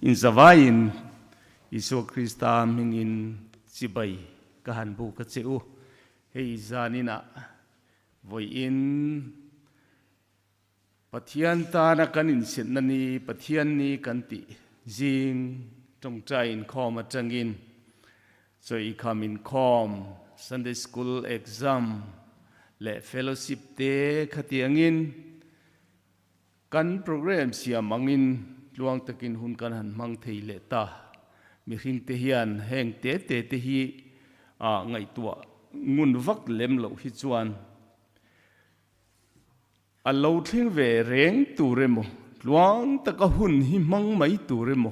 in zavain Isu Krista mingin sibai kahan bu ka cheu hei zanina voi in pathian ta na kanin sin nani pathian ni kanti jing trong trai in khom atangin so I come in khom Sunday school exam le fellowship te khatiangin kan program siamangin luang takin hun kan han mang thei le ta mi hing te hian heng te hi ngai tua ngun vak lem lo hi chuan a lo thing ve reng tu remo luang taka hun hi mang mai tu remo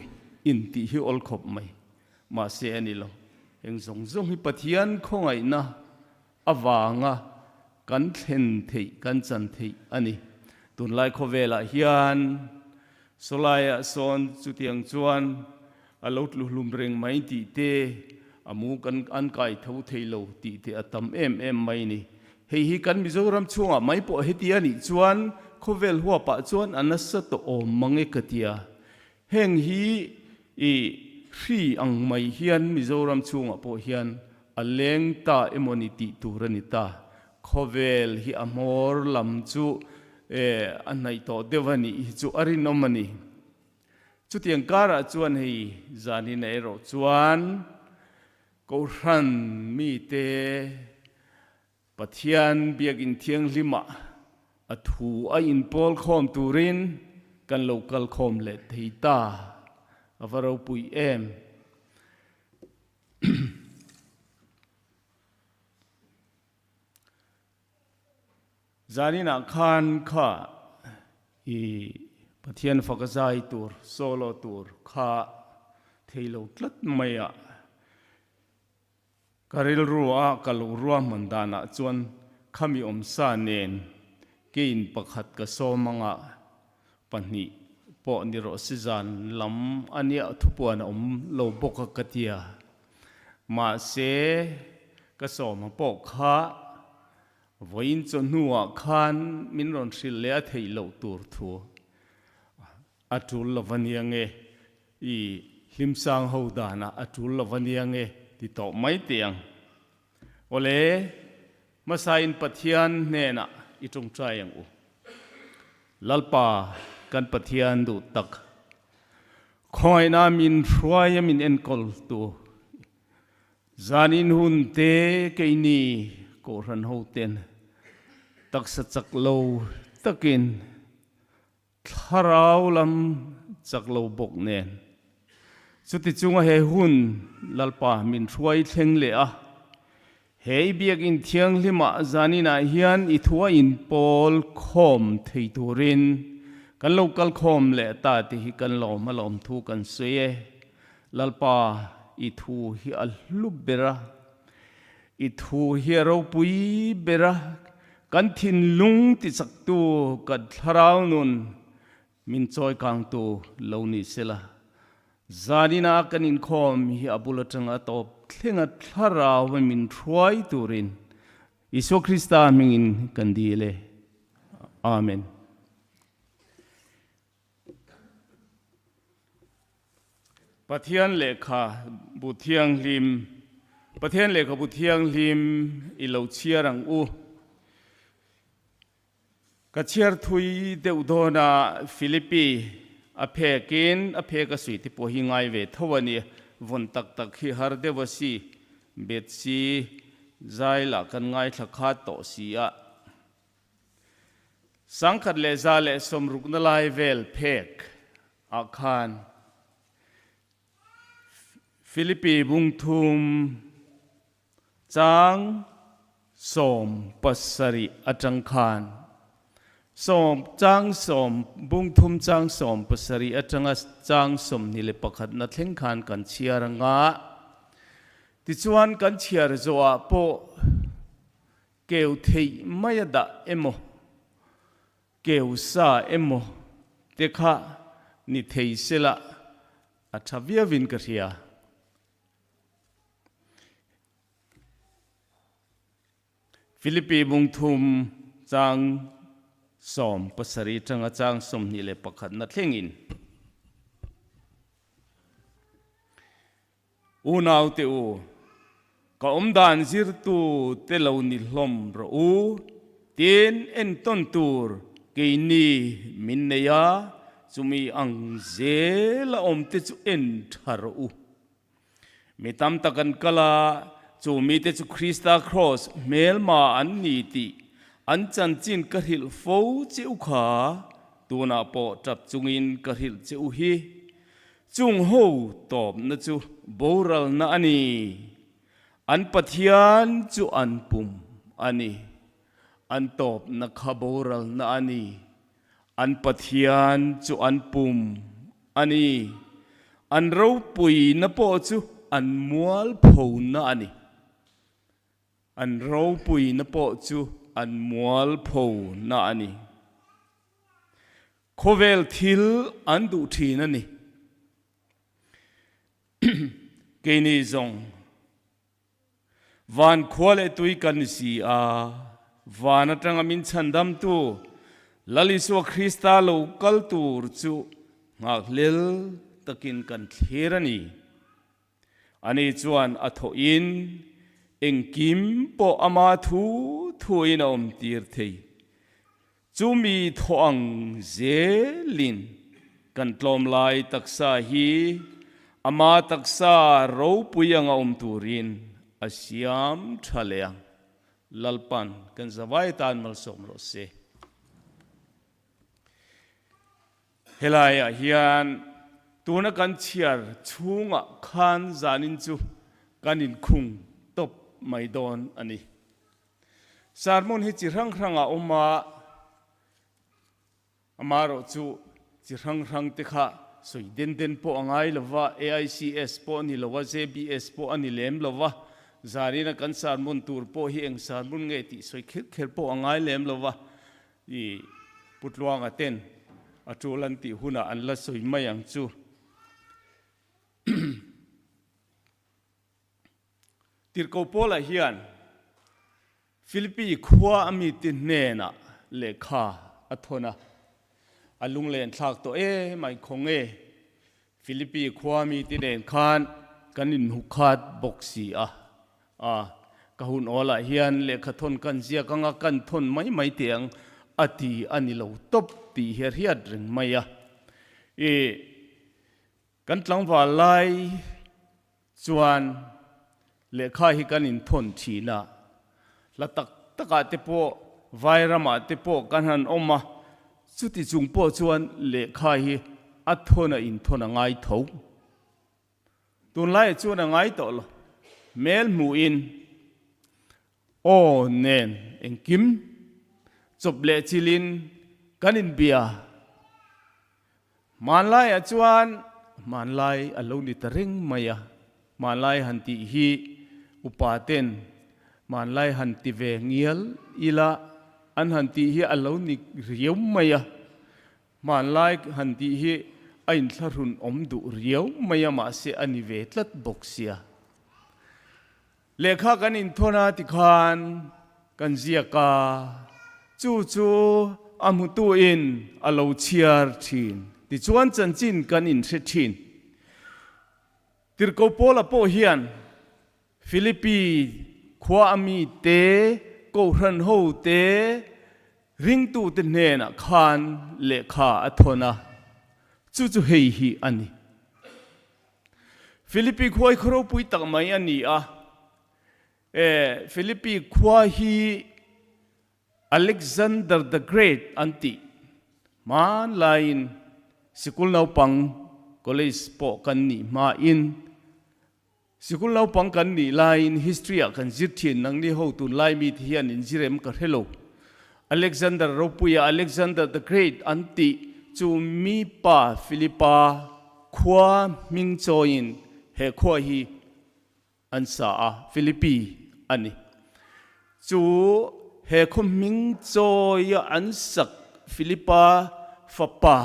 in ti hi ol khop mai ma se ani lo heng zong zong hi pathian khongai na awanga kan thlen thei kan chan thei ani tun lai kho vela hian solaya son chutiang chuan alot luhlum reng mai ti te amu kan an kai tho theilo ti te atam em mai ni hei hi kan mizoram chunga mai po hetia ni chuan khovel huwa pa chuan anasa to om mange katia heng hi I hri ang mai hian mizoram chunga po hian aleng ta emoniti turanita khovel hi amor lam chu anai to devani chu arinomani chutiang kara chuan hei zani nei ro chuan ko ran mi te pathian biakin thiang lima athu a in pol khom turin kan local khom le theita avaro pui em zanina khan kha I pathian fakazai tur solo tur kha theilo tlat maya karil ruwa kalu ruwa mandana chuan khami omsa nen kein pakhat ka somanga pani po ni ro sizan lam ania thupuan lo boka katia ma se ka soma po kha voin chon nuwa khan min ron thil le theilo tur thu atul lavaniange I hlimsang hodana atul lavaniange ti to mai tiang ole masain pathian nena itong tryang u lalpa kan pathian du tak khoina min hruaya min enkol tu zanin hun te keini ko ran hoten tak sa chaklo takin tharau lam chaklo bok nen chuti chunga he hun lalpa min hruai thleng le a hei biak in thiang lima zanina hian I thua in pol khom thei turin kan local khom le ta ti hi kan lo malom thu kan se lalpa I thu hi al lubera I thu hi ro pui bera kan thin lung ti saktu kan tharau nun min choi kang tu lo ni sela zanina kanin khom hi abulatanga top thlenga tharau min thruai turin Isu Krista mingin kandile amen pathian lekha buthiang lim pathian lekha buthiang lim I lo chiarang u kachiar thui deudona Philippi aphekin apheka suiti po hingai ve thawani von tak tak hi har devasi betsi zaila kan ngai thakha to sia sangkhat le zale somrukna lai vel phek akhan Philippi bungthum chang som pasari atang khan som chang som bungthum chang som pasari atanga chang som nile pakhat na thleng khan kan chiaranga ti chuan kan chiar zoa po keu thei mayada emo keu sa emo tekha ni thei sela athavia vin ka ria Philippi bungthum chang som pasari changa chang som ni le pakhat na thlengin u nau te u ka dan zir tu te lo ni hlom ro u tin en ton tur ke ni min ne ya chumi ang zela te chu en thar u mi tam takan kala chumi te chu Krista cross mel ma an ni ti an chan chin ka hil fo che u kha tuna po trap chungin ka hil che u hi chung ho top na chu boral na ani an pathian chu an pum ani an top na khaboral na ani an pathian chu an pum ani an ro pui na po chu an mual pho na ani an ro pui na po chu an mual pho na ani khovel thil an du thi na ni ke ni zong van khwale tui kan si a van atang amin chandam tu laliswa Krista lo kal tur chu ngak lel takin kan therani ani chuan atho in engkim po ama thu thuin om tir thei chumi thoang zelin kan tlom lai taksa hi ama taksa ro puyang om turin asiam thaleang lalpan kan zawai tan mal som ro se helaya hian tuna kan chiar chunga khan zanin chu kanin khung top maidon ani sarmon hi chi rang ranga oma amaro chu chi rang te kha soi den po angai lova AICS po ni lova JBS po ani lem lova zarina kan sarmon tur po hi eng sarmon nge ti soi khel po angai lem lova i putluang aten atulan ti huna an la soi mayang chu tirko pola hian Philippi khwa ami ti nena lekha athona alung len thak to mai khonge Philippi khwa mi ti nen khan kanin hukhat boxi a kahun ola hian lekha thon kan zia kanga kan thon mai tiang ati ani lo top ti her hiat ring maya kan tlang wa lai chuan lekha hi kanin thon thina la taka te po vairama te po kan han oma chuti chung po chuan lekha hi athona in thona ngai tho tun lai chuan ngai to lo mel mu in o nen engkim choble chilin kanin bia manlai chuan manlai aloni taring maya manlai hanti hi upaten manlai hanti ve ngial ila an hanti hi aloni riau maya manlai hanti hi ain tharun omdu riau maya ma se ani ve tlat boxia lekha kanin thona ti khan kan zia ka chu amutu in alo chiar thin ti chuan chanchin kan in the thin tirko pola po hian Philippi khwa ami te ko ran ho te ring tu te nena khan lekha athona chu hei hi ani Philippi khoi khro pui tak mai ani Philippi khwa hi Alexander the Great anti man lain sikul nau pang college po kan ni ma in sikul nau pang kan ni lain history kan zirthin nang ni ho tun lai mi hian in jirem ka hello Alexander ropuya Alexander the Great anti chu mi pa Philippa khwa ming choin he khwa hi ansa Philippi ani chu he khom ming choya ansak Philippa fapa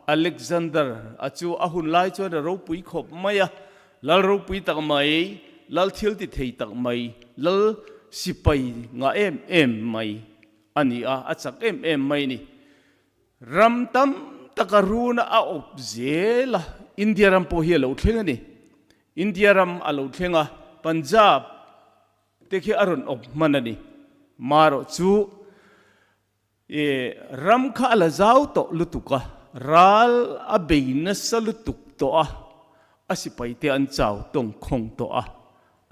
Alexander achu ahun lai chu na ro pui khop maya lal ro pui tak mai lal thil ti thei tak mai lal sipai nga em mai ani achak em mai ni ram tam takaruna a obzela India ram po hi lo thlenga ni อินเดียรัมอโลเทงะปัญจาบเตคิอรุณอบมันนี่มาโรจูรัมข้าละเจ้าโตลุตุกะรัลอเบยนัสลุตุกโตอะอาสิไปเตอันเจ้าตงคงโตอะ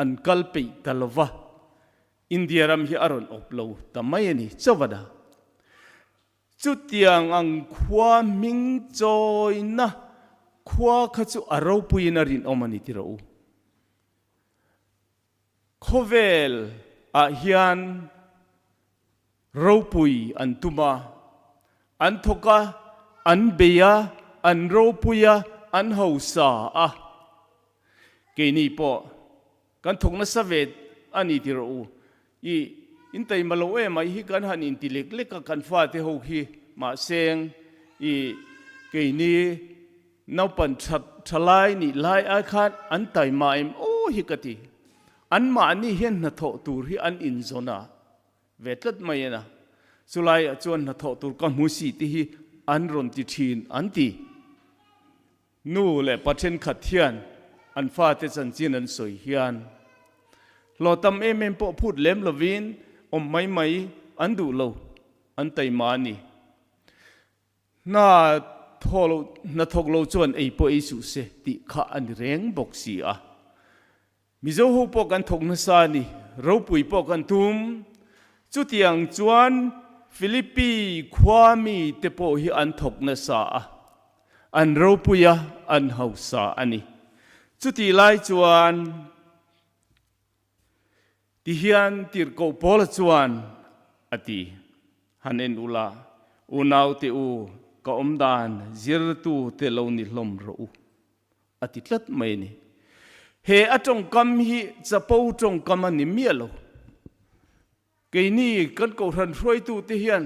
อันกัลเปยตลวะอินเดียรัมฮิอรุณอบโลแต่ไม่นี่เจ้าวัดจุดยังอังความมิงจอยนะความขจุอารมณ์ปุยนารินอมันนี่ที่เราโคเวลอาเฮียนเราปุยอันตุมาอันทกะอันเบียอันเราปุยอันเฮาสาอะเกนี่ปอกันทกนัสเวทอันนี้ที่เราอีอินไตมาโลเอมาฮิกันหันอินติเล็กเล็กกันฟาเทโฮคีมาเซงอีเกนี่นับปันทลายนี่ลายอาคารอันไตมาเอ็มโอฮิกติอันมานี่เห็นนัทตูรีอันอินโซนาเวทลัดไม่นะสุไลจวนนัทตูกันมุสีที่อันรอนติชินอันตีนู่แหละประเทศขัดเทียนอันฟาเตจันจีนันสวยเฮียนเราทำเอ็มพอพูดเล็มละวินอมไม่อันดูเราอันไตมานี่น่าทอลน่าทกเราจวนไอพอไอสุเสติข้าอันเร่งบอกเสียมิโซหูปกันทกนัสานี่เราปุยปกันทุมจุดยังจวนฟิลิปปีความมีเตโปฮิอันทกนัสาอันเราปุยอันเฮาสาอันนี้จุดที่ไล่จวนที่เฮียนติรโกปอลจวนอติฮันเอ็นอุลาอุนาวเตอูก็อมดานจิรตูเตลานิลมรูอติลัดไม่นี่เฮอจงกำฮิจะปูจงกำมันนิมีโลเกนี่กันกูรันช่วยตูที่เฮียน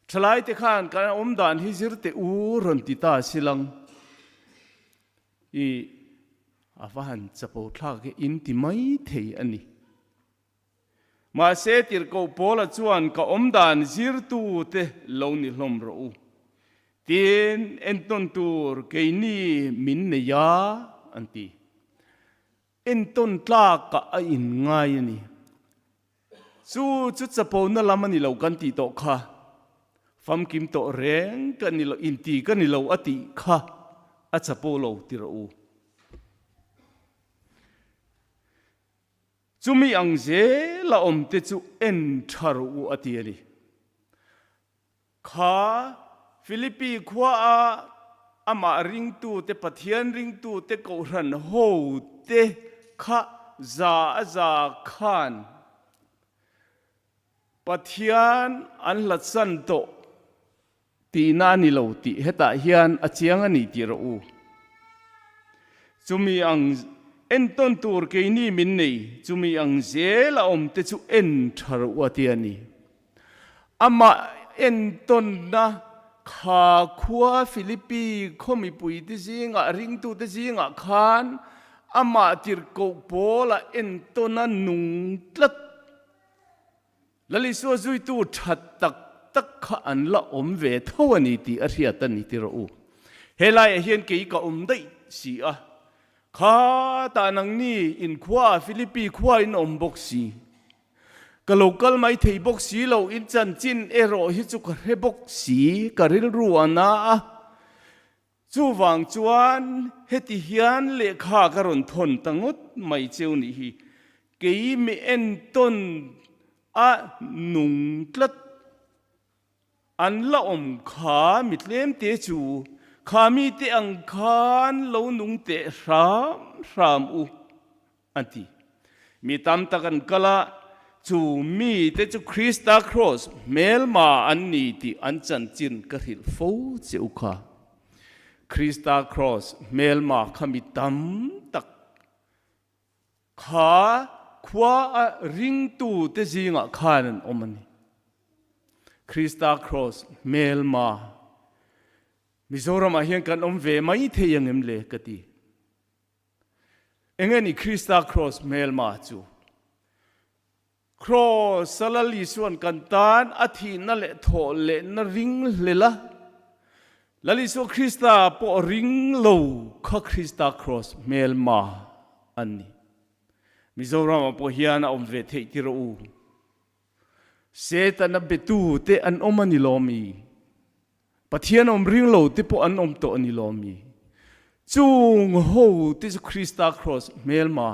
ทลายที่ข้านกันอมดานฮิจิรเตอูรันติตาสิลังอีอาฟันจะปูทากอินติไม่เทียนนี่มาเสติรกูปอลจวนก็อมดานจิรตูเตลานิลมรูเตียนเอ็นต้นตูร์เกนี่มินเนียอันตีเอ็นต้นตลากะอินง่ายนี่จู่จุดจะปนนั่นละมันนี่เรากันตีโตค่ะฟัมกิมโตแรงกันนี่เราอินตีกันนี่เราอติค่ะอาจะปนเราตีเราจู่มีอังเจละอมเตจู่เอ็นทารูอตินี่ค่ะฟิลิปปีขวาอามาริงตูเตปะเทียนริงตูเตกอรันโฮเตข้าซาขานปะเทียนอันลัดสันโตตีนานิโลติเฮตาเฮียนอาเจียงอันนี้ตีรูจุมีอังเอ็นต้นตูร์เกนี่มินนี่จุมีอังเจละอมเตจุเอ็นทารุวติอันนี้อามาเอ็นต้นนะข้าขวาฟิลิปปีคมีปุยที่จิงอ่ะริงตูที่จิงอ่ะขานอามาติรโกโปละเอ็นต้นนั้นนุงตลัดละลิสวจุยตูชัดตักข้าอันละอมเวทวันนี้ตีอาเรียตันนี้ตีรู้เฮลัยเฮียนเกี่ยก็อมได้สิอ่ะข้าตานังนี่อินขวาฟิลิปปีขวาอินอมบกสีกะโลกัลไม่ถีบกสีเราอินจันจินเอโรฮิจุกเรบกสีกะริลรัวนาจู่วังจวนเฮติเฮียนเลขากระรนทนตั้งดไม่เจ้านี่ฮีเกี่ยมีเอ็นต้นอะนุงตลัดอันละอมขามิดเลี้ยมเตจูขามีเตอังคารเลานุงเตรามอูอันที่มีตามตะกันกะละจูมีเตจูคริสตาครอสเมลมาอันนี้ที่อันจันจินกระหิลฟูเจ้าค่ะคริสตาครอสเมลมาขมิตามตักขาขวาริงตูเตจิงะขานันอมันนี่คริสตาครอสเมลมามิโซรามาเฮียนกันอมเวไม่เทียงเอ็มเลกตีเอ็งนี่คริสตาครอสเมลมาจูครอสลลิส่วนกันตานอาทินั่นแหละโถเลนริงเลละ lali so Krista po ring lo kha Krista cross mel ma ani Mizoram po hian om ve thei ti ro se ta na betu te an omani lomi pathian om ring lo te po an om to ani lomi chung ho te Krista cross mel ma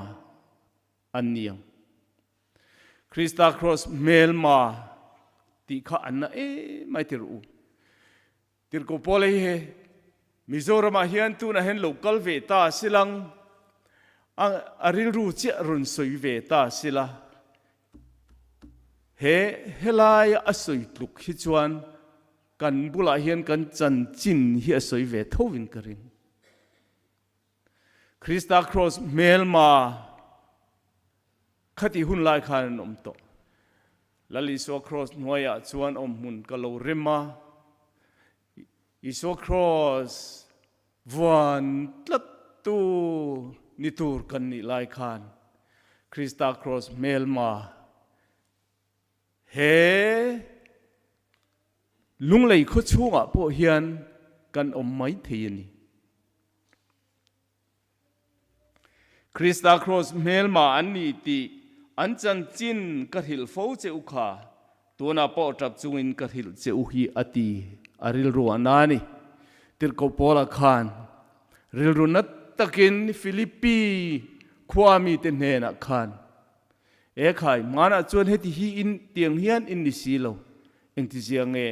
aniang Krista cross mel ma ti kha anna mai ti ro tir ko pole he Mizoram hian tu na hen local ve ta silang aril ru che run soi ve ta sila he helai asoi tluk hi chuan kan bula hian kan chan chin hi asoi ve thovin karin Krista cross melma khati hun lai khan om to lali so cross noya chuan om mun kalo rema iso cross van tlat tu nitur kan ni lai khan Krista cross melma he lung lei khu chunga po hian kan om mai theini Krista cross melma anni ti an chan chin ka hil fo che u kha tuna po tap chungin ka hil che u hi ati aril ru anani tir ko pola khan ril ru nat takin Philippi khwami te hena khan e khai mana chuan heti hi in tiang hian in ni silo engti jiange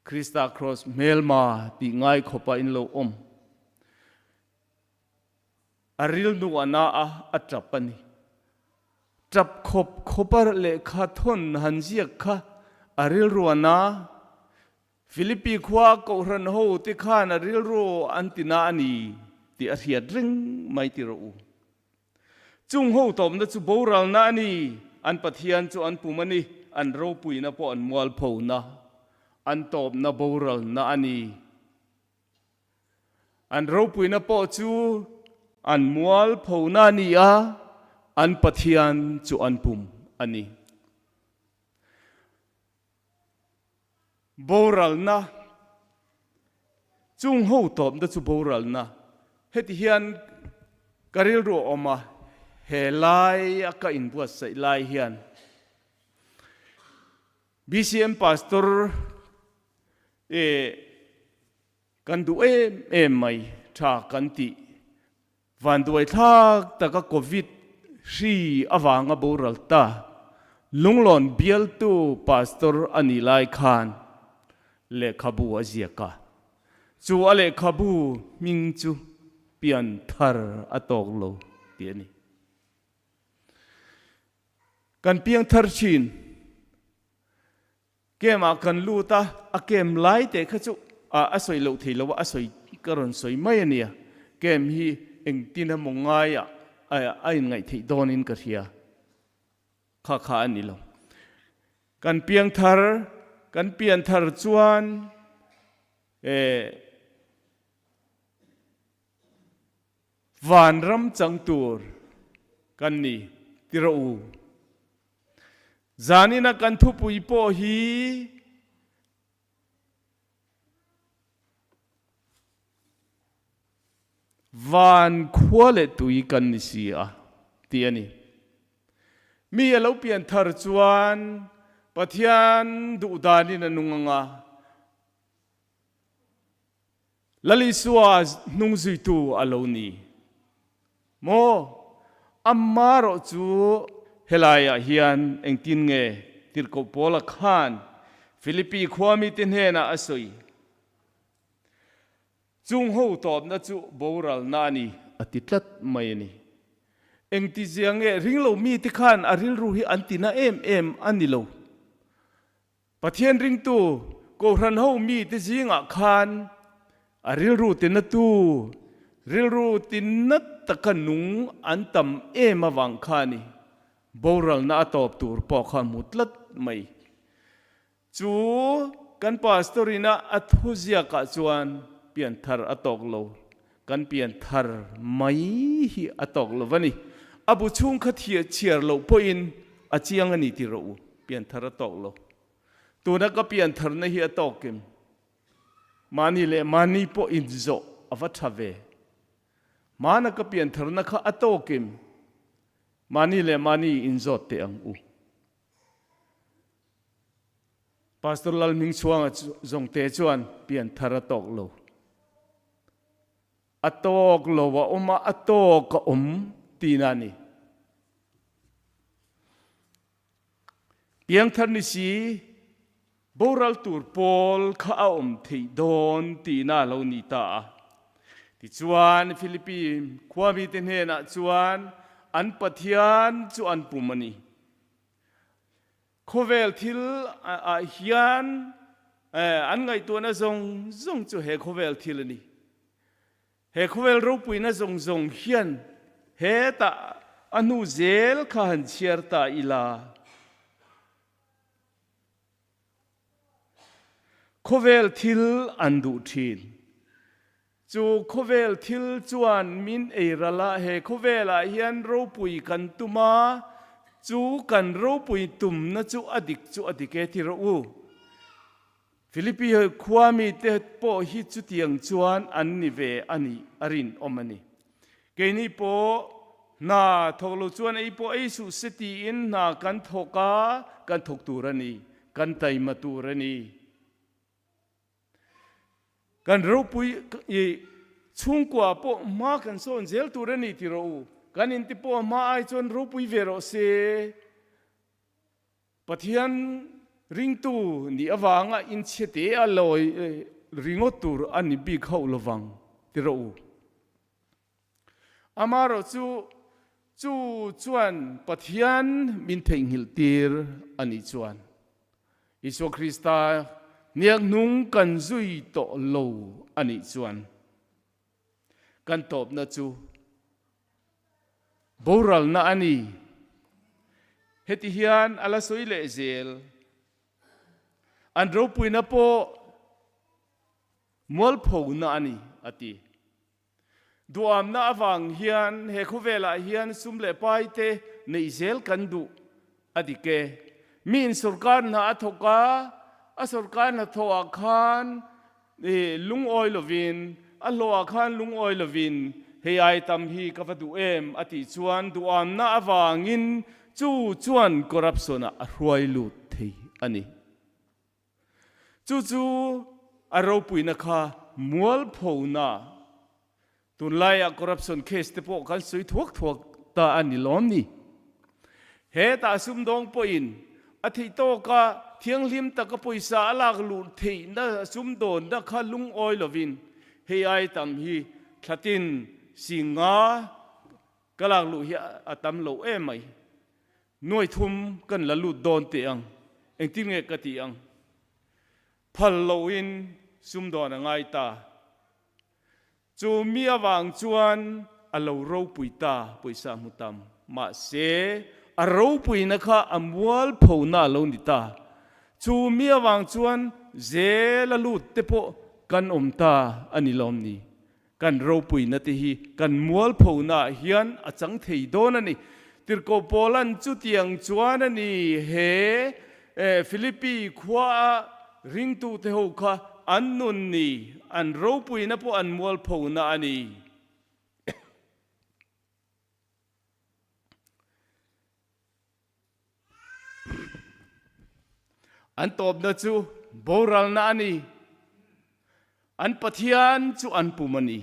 Krista cross melma ti ngai khopa in lo om aril nu ana a atrapani trap khopar le kha thon hanjia kha aril ruana Philippi khwa ko ran ho ti khan aril ro antina ani ti a hiat ring mai ti ro chung ho tom na chu boral na ani an pathian chu an pumani an ro puina po an mual pho na an top na boral na ani an ro puina po chu an mual pho na ni a an pathian chu an pum ani boral na chung ho top na chu boral na heti hian karil ro oma helai aka in buat sai lai hian BCM pastor kan du mai tha kan ti van duai thak taka covid ri awanga boral ta lunglon bial tu pastor ani lai khan le khabu aziaka chu ale khabu ming chu pian thar atok lo tiani kan piang thar chin kema kan luta akem lai te khachu asoi lo thilo asoi karon soi mai ania kem hi engtina mongaya ai ngai thei donin ka ria kha kha ani lo kan piang thar chuan van ram chang tur kan ni tiro zanina kan thu pui po hi van khwale tui kan ni sia tiani mi alo pian thar chuan pathian du dani na nunganga lali suwa nung zui tu alo ni mo amaro chu helaya hian engtin nge tirko pola khan Philippi khwami tin hena asoi chung ho top na chu boral nani atitlat mai ni engti jiange ringlo mi ti khan aril ru hi antina em anilo pathian ring tu ko ran ho mi ti jinga khan aril ru tin na tu ril ru tin na takanung antam awang khani boral na top tur po khan mutlat mai chu kan pastorina athuzia ka chuan pian thar atok lo kan pian thar mai hi atok lo wani abu chung kha thia chiar lo poin achiang ani ti ro pian thar atok lo tuna ka pian thar na hi atok kim mani le mani po inzo avathave mana ka pian tharna kha atokim mani le mani inzo te ang u pastor lal ming chuang zong te chuan pian thara tok lo atok lo wa oma atok ka tinani piang thar ni si boral tur pol kha thei don tina lo ni ta ti chuan Philippines khwami ten he na chuan an pathian chu an pumani khovel thil a hian an ngai tu na zong chu he khovel thil ni he khovel ro pui na zong hian he ta anu zel kha han chiar ta ila khovel thil an du thin chu khovel thil chuan min eirala he khovela hian ro pui kan tuma chu kan ro pui tum na chu adike thi ro u Philippines khwami te po hi chu tiang chuan an ni ve ani arin omani ke ni po na tholo chuan ei po ei su seti in na kan thoka kan thok turani kan tai maturani kan ro pui i chungkwa po ma kan son zel turani ti ro kan in ti po ma ai chon ro pui vero se pathian ring tu ni awanga in chete aloi ringotur ani bi khau lowang ti ro amaro chu chuan pathian min theng hil tir ani chuan Isu Krista niak nung kan zui to lo ani chuan kan top na chu boral na ani heti hian ala soile zel an ro pui na po mol pho na ani ati duam na awang hian he khuvela hian sumle pai te nei zel kan du adike min sarkar na athoka a sarkar na thoa khan lung oi lovin a loa khan lung oi lovin he ai tam hi ka vadu em ati chuan duam na awangin chu chuan corruption a hruai lut thei ani chu a ro pui na kha mual pho na tun lai a corruption case te po kan sui thuak ta ani lom ni he ta sum dong po in a thei to ka thiang lim ta ka poisa alak lu thei na sum don na kha lung oi lovin he ai tam hi thlatin singa kalak lu hi atam lo e mai noi thum kan la lu don te ang engting nge ka ti ang phal lo in sum don ngai ta chu mi awang chuan a lo ro pui ta poisa mutam ma se a ro pui na kha amwal pho na lo ni ta chu mi awang chuan zela lu te po kan om ta ani lom ni kan ro pui na te hi kan mual pho na hian a chang thei don ani tirko polan chu tiang chuan ani he Philippines khwa ring tu te ho kha an nun ni an ro pui na po an mual pho na ani an top na chu boral na ani an pathian chu an pumani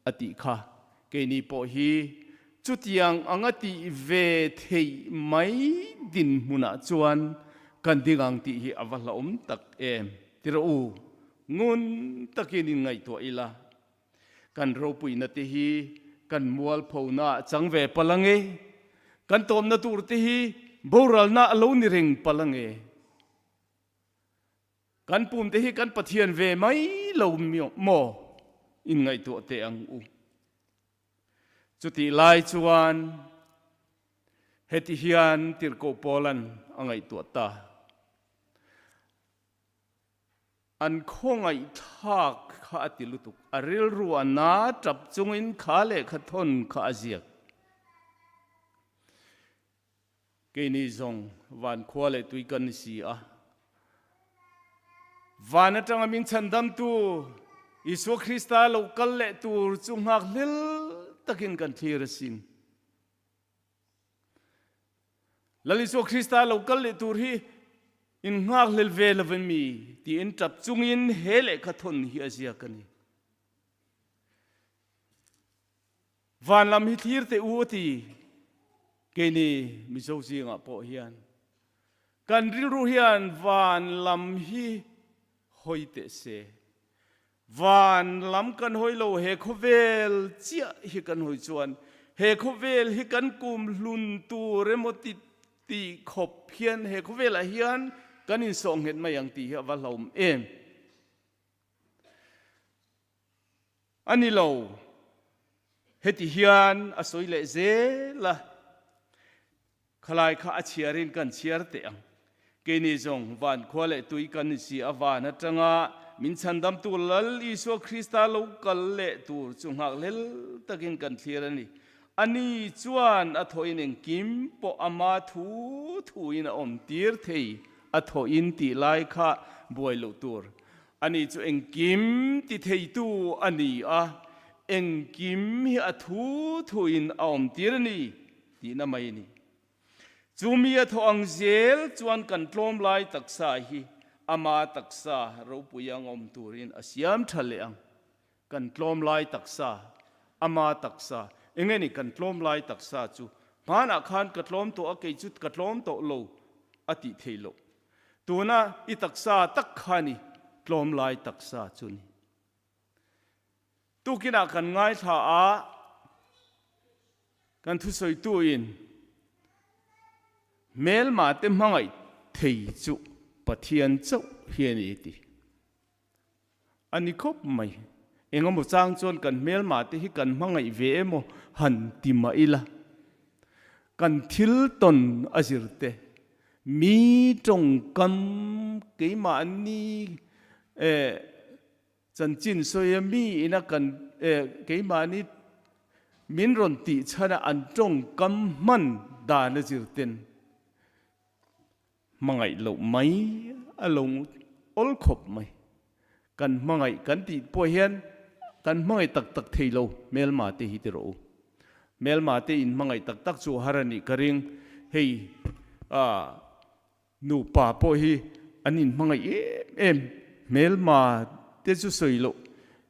ati kha ke ni po hi chu tiang angati ve thei mai din muna chuan kan dingang ti hi avala tak em tiro u ngun takin ngai to ila kan ro pui na ti hi kan mual pho na changve palange kan tom na tur ti hi boral na alo ni ring palange kan pum te hi kan pathian ve mai lo mo in ngai to te ang u chuti lai chuan heti hian tirko polan angai to ta an khongai thak kha atilutuk aril ruana trap chungin khale khathon kha aziak ke ni zong van khwale tuikan si a vana tanga min chandam tu Isu Krista local le tur chungak lil takin kan thirasin laliso Krista local le tur hi in ngak lil velaven mi ti in tap chungin hele khathon hi azia kani van lam hi thir te uti keni miso jinga po hian kan ru hian van lam hi hoite se van lam kan hoi lo he khovel chia hi kan hoi chuan he khovel hi kan kum hlun tu remoti ti khop hian he khovel a hian kan in song het mayang ti hi wa hlom em ani lo heti hian asoi le zela khalai kha achiarin kan chiar te ang keni zong van khwale tui kan si awan atanga min chandam tu lal Isu Krista local le tur chunghak lel takin kan thirani ani chuan athoin eng kim po ama thu in om tir thei athoin ti lai kha boilo tur ani chu eng kim ti thei tu ani a eng kim hi thu in om tir ni ti na mai ni chumi atho ang zel chuan kan tlom lai taksa hi ama taksa ro puyang om turin asiam thaleang kan tlom lai taksa ama taksa engeni kan tlom lai taksa chu mana khan ka tlom to a kei chut ka tlom to lo ati theilo tuna I taksa tak khani tlom lai taksa chuni tu kina kan ngai tha a kan thu soi tu in mel ma te mangai thei chu pathian chau hian iti ani khop mai engam chang chon kan mel ma te hi kan mangai ve emo han tima ila kan thil ton azirte mi tong kam ke ma ni chan chin soya mi ina kan ke ma ni min ron ti chana an tong kam man da na zirten mangai lo mai along ol khop mai kan mangai kan ti po hian kan mangai tak theilo mel ma te hi tero mel ma te in mangai tak chu harani karing hei nu pa po hi anin mangai em mel ma te chu soilo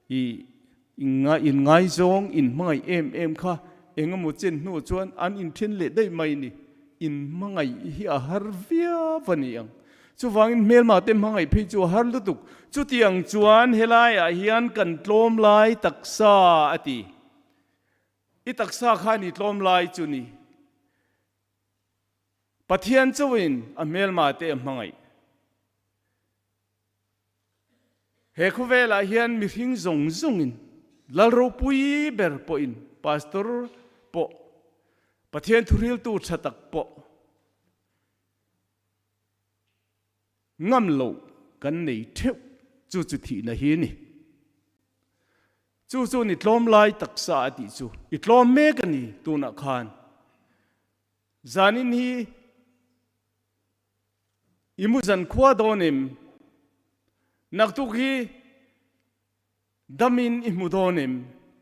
in ngai zong in mangai em kha engamu chen nu chuan an in thin le dei mai ni in mangai hi a har via vaniang chu wangin mel ma te mangai phei chu har lutuk chu tiang chuan helai a hian kan tlom lai taksa ati I taksa khani tlom lai chu ni pathian chuin a mel ma te mangai he khuvela hian mi hing zong in lalro pui ber po in pastor po pathian thuril tu thatak po ngam lo kan nei theu chu thi na hi ni chu ni tlom lai taksa ati chu I tlom me kan ni tu na khan zanin hi imuzan khwa donim naktuk hi damin imudonim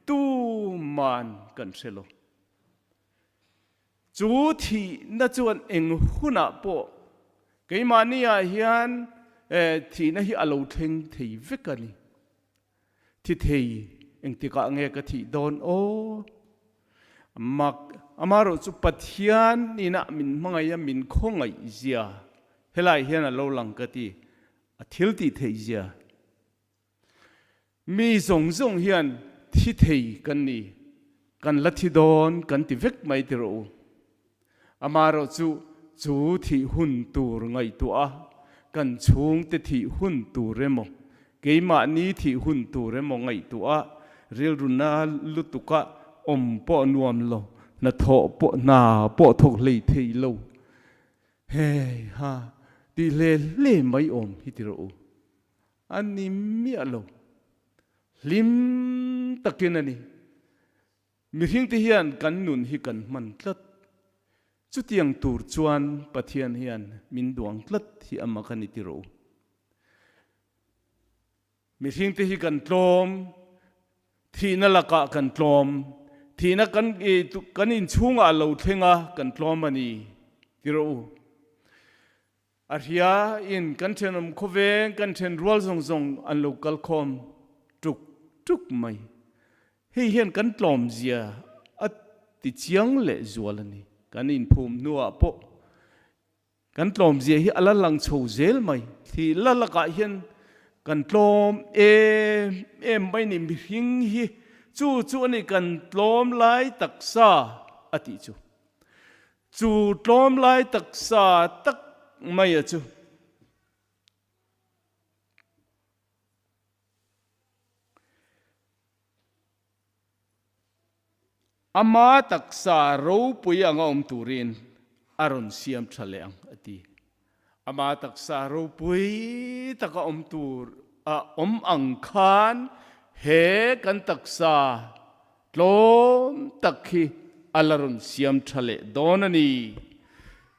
tu man kan selo chu thi na chuan eng huna po keimania hian thi na hi alo theng thei vekani thi thei eng tika nge ka thi don o mak amaro chu pathian ina min mangaya min khongai zia helai hian alo lang ka ti a thil ti thei zia mi zong hian thi thei kan ni kan lathi don kan ti vek mai ti ro amaro chu thi hun tur ngai tu a kan chung te thi hun tu remo keima ni thi hun tu remo ngai tu a ril runa lutuka om po nuam lo na tho po na po thok lei thei lo hey ha ti le mai om hi ti ro ani mi alo lim takin ani mi hing ti hian kan nun hi kan man tlat chu tiang tur chuan pathian hian min duang tlat hi ama kan ti ro mi hing te hi kan tlom thi na laka kan tlom thi na kan in chunga lo thenga kan tlom ani tiro arhia in kan thenom khoveng kan then rual zong zong an local khom tuk tuk mai hei hian kan tlom zia at ti chiang le zualani kan in phum nuwa po kan tlom zia hi ala lang chho zel mai thi la laka hian kan tlom em mai ni mi hing hi chu ani kan tlom lai taksa ati chu tlom lai taksa tak mai chu ama taksa ro pui anga turin aron siam thaleang ati ama taksa ro pui taka tur ang khan he kan taksa tlom takhi alarun siam thale donani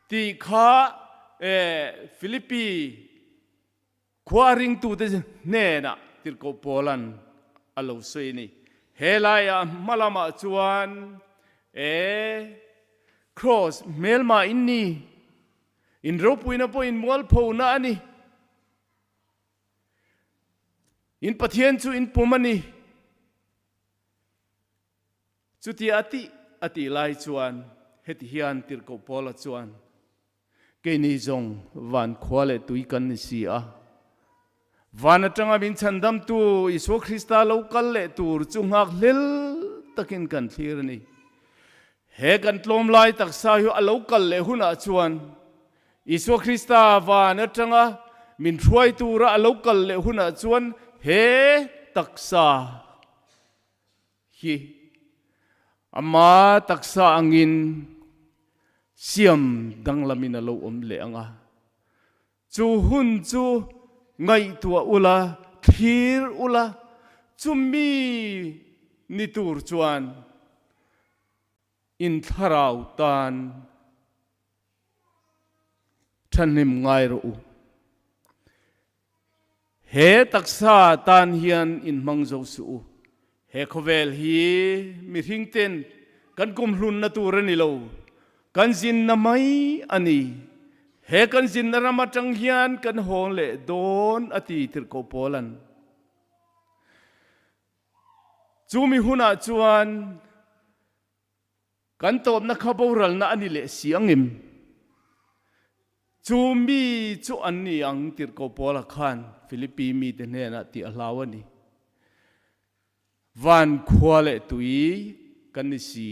ti kha Philippi khwaring tu te ne na tir ko polan alo sei ni helaya malama chuan cross melma inni in ropuina po in mol pho na ani in pathian chu in pumani chuti ati lai chuan heti hian tir ko pola chuan ke ni zong van khwale tui kan si a van atanga min chandam tu iso krista local le tur chu ngak lel takin kan thlir ni he kan tlom lai taksa hu a local le huna chuan iso krista van atanga min thuai tura a local le huna chuan he taksa hi ama taksa angin siam danglamina lo le anga chu hun chu ngai tua ula thir ula chumi ni tur chuan in tharau tan thanim ngai ro he taksa tan hian in mangzo su he khovel hi mi hingten kan kum hlun na tur ani lo kan zin na mai ani he kan zin na ramatang hian kan hong le don ati tir ko polan chumi huna chuan kan top na khaboral na ani le siangim chumi chu ani ang tir ko pola khan Philippi mi te ne na ti alawani van khwale tui kan ni si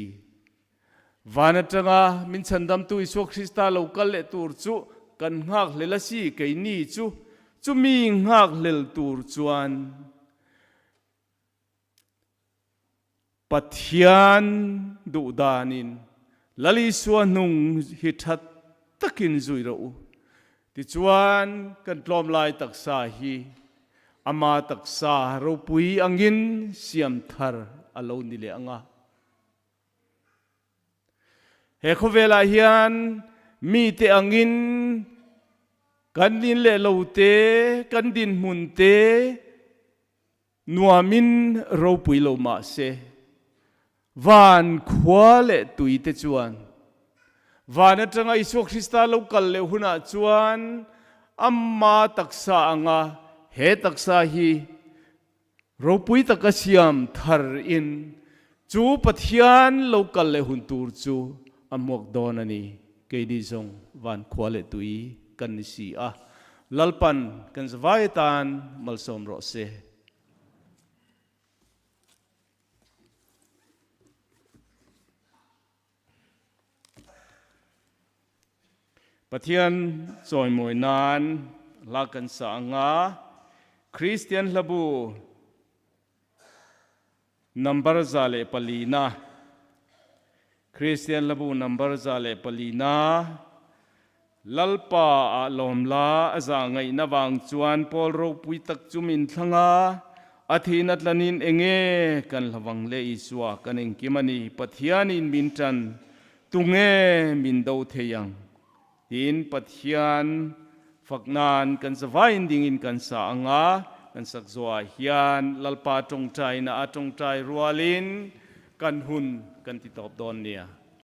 vanatanga min chandam tu iso krista local le tur chu kan ngak lela si ke ni chu mi ngak lel tur chuan pathian du danin lali suanung hi that takin zui ro ti chuan kan tlom lai taksa hi ama taksa ro pui angin siam thar alo ni le anga he khovela hian mi te angin kan din le lo te kan din mun te nuamin ro pui lo ma se van khwale tui te chuan van atanga iso krista local le huna chuan amma taksa anga he taksa hi ro pui takasiam thar in chu pathian local le hun tur chu amok donani keidi zong van khwale tui kan si a lalpan kan zawai tan malsom ro se pathian choi moi nan la kan sa nga Christian labu number zale palina Christian labu number zale palina lalpa a lomla aza ngai na wang chuan pol ro pui tak chumin thanga athina tlanin enge kan lawang le iswa kan engkimani pathianin mintan tunge min do theyang tin pathian faknan kan zawain dingin kan sa anga kan sak zua hian lalpa tong trai na atong trai rualin kan hun kan ti top don nia